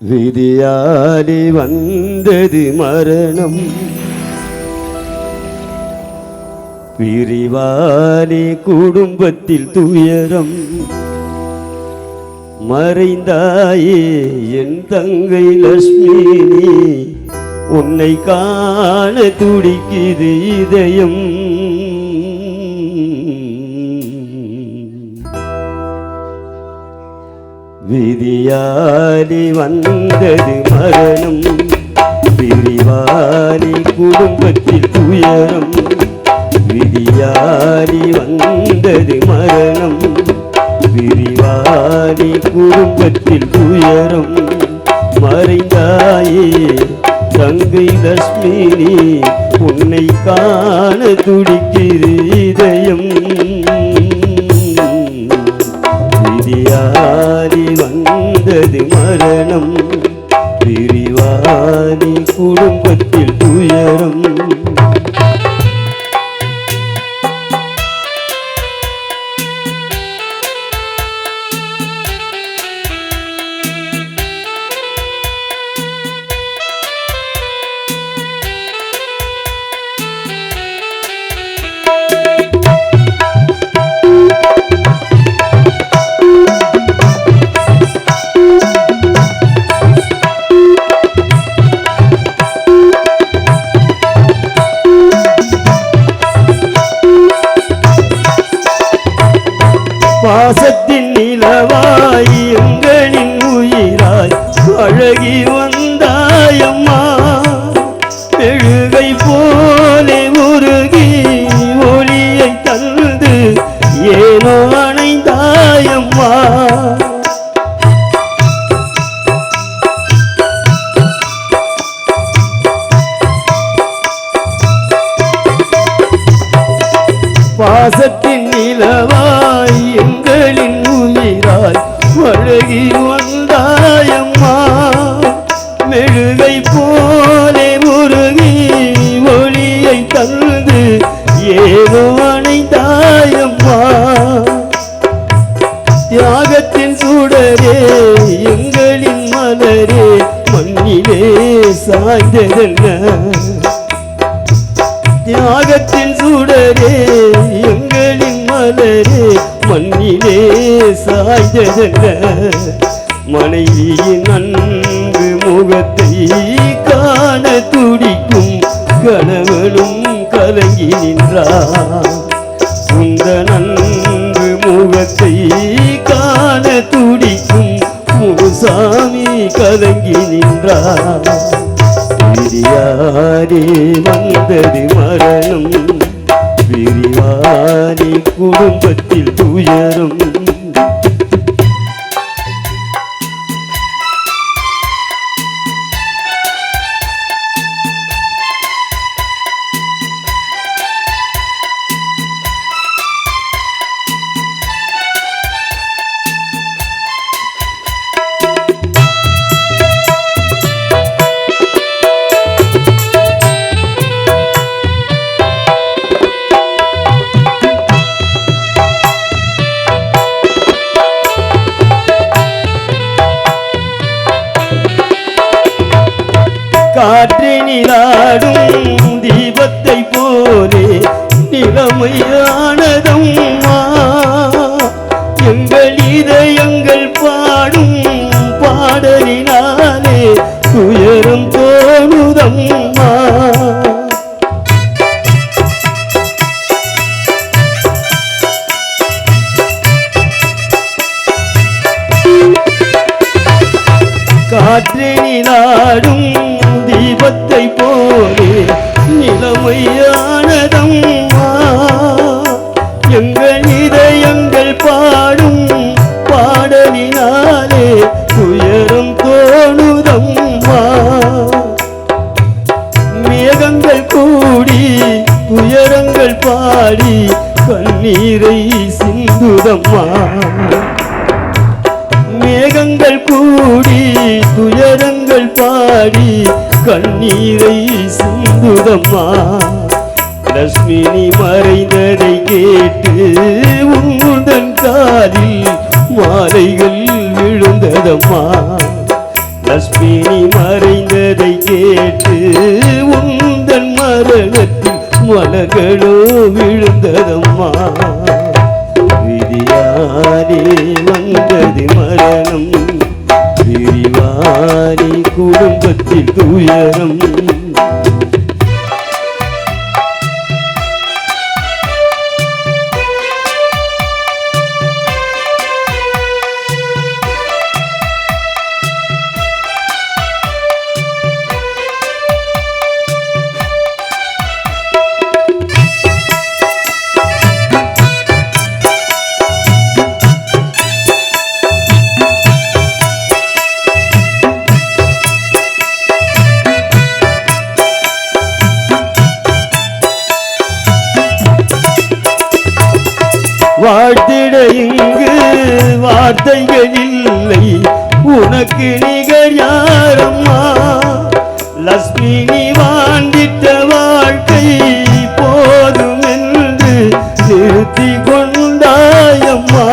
விதியாலே வந்தது மரணம், பிரிவாலே குடும்பத்தில் துயரம். மறைந்தாயே என் தங்கை லட்சுமி, உன்னை காண துடிக்குது இதயம். விதியாலே வந்தது மரணம், பிரிவாலே குடும்பத்தில் துயரம். விதியாலே வந்தது மரணம், பிரிவாலே குடும்பத்தில் துயரம். மறைந்தாயே தங்கை லட்சுமி, உன்னை காண துடிக்குது இதயம். விதியாலே வந்தது மரணம், பிரிவாலே குடும்பத்தில் துயரம். பாசத்தின் நிலவாய் எங்களின் உயிராய் அழகி வந்தாயம்மா. மெழுகை போலே உருகி ஒளியை தந்து ஏனோ அணைந்தாயம்மா. பாசத்தின் நிலவாய் எங்களின் உயிராய் அழகி வந்தாயம்மா. மெழுகை போலே உருகி ஒளியை தந்து ஏதோ அணைந்தாயம்மா. தியாகத்தின் சுடரே எங்களின் மலரே, மண்ணிலே சாய்ந்ததென்ன. தியாகத்தின் சுடரே எங்களின் மலரே, மண்ணிலே சாய்ந்ததென்ன. மனைவியின் அன்பு முகத்தை காண துடிக்கும் கணவனும் கலங்கி நின்றார். உந்த அன்பு முகத்தை காண துடிக்கும் முனுசாமி கலங்கி நின்றார். விதியாலே வந்தது மரணம், பிரிவாலே குடும்பத்தில் துயரம். காற்றினிலாடும் தீபத்தை போலே நிலைமையானதம்மா. எங்கள் இதயங்கள் பாடும் பாடலினாலே துயரம் தோணுதம்மா. காற்றினிலாடும் தீபத்தை போலே நிலைமையானதம்மா. எங்கள் இதயங்கள் பாடும் பாடலினாலே துயரம் தோணுதம்மா. மேகங்கள் கூடி துயரங்கள் பாடி கண்ணீரை சிந்துதம்மா. மேகங்கள் கூடி துயரங்கள் பாடி கண்ணீரை சிந்துதம்மா. லட்சுமி மறைந்ததை கேட்டு உந்தன் காலில் மாலைகள் விழுந்ததம்மா. லட்சுமி மறைந்ததை கேட்டு உந்தன் மரணத்தில் மலர்களோ விழுந்ததம்மா. விதியாலே வந்தது மரணம், விரிவாரி குடும்பத்தில் துயரம். வாழ்த்திட இங்கு வார்த்தைகள் இல்லை, உனக்கு நிகர் யாரம்மா. லட்சுமி நீ வாழ்ந்திட்ட வாழ்க்கை போதும் என்று நிறுத்தி கொண்டாயம்மா.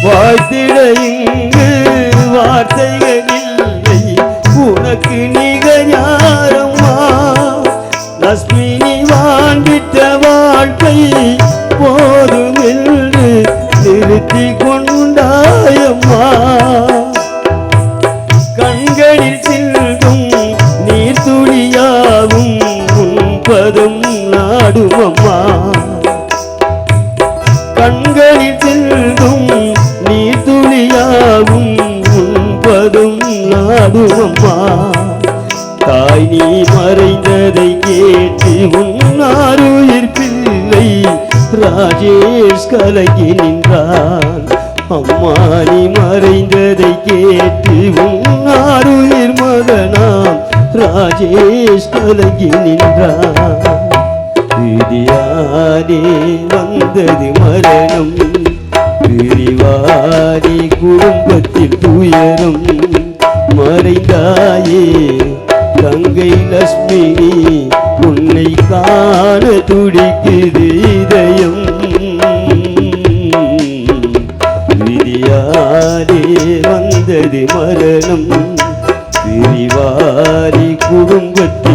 வாழ்த்திட இங்கு வார்த்தைகள் இல்லை, உனக்கு நிகர் யாரம்மா. லட்சுமி நீ வாழ்ந்திட்ட வாழ்க்கை போதும் என்று நிறுத்தி கொண்டாயம்மா. கண்களில் சிந்தும் நீர் துளியாவும் உன் பதம் நாடுமம்மா. கண்களில் சிந்தும் நீர் துளியாவும் உன்பதும் நாடுமம்மா. தாய் நீ மறைந்ததை கேட்டு உன்னாருயிர் பிள்ளை ராஜேஷ் கலங்கி நின்றான். அம்மா நீ மறைந்ததை கேட்டு உன்னாருயிர் மகனாம் ராஜேஷ் கலங்கி நின்றான். விதியாலே வந்தது மரணம், விரிவாரி குடும்பத்தில் துயரம். மறைந்தாயே தங்கை லட்சுமி, உன்னை காண துடிக்குது இதயம். விதியாலே வந்தது மரணம், விரிவாரி குடும்பத்தில்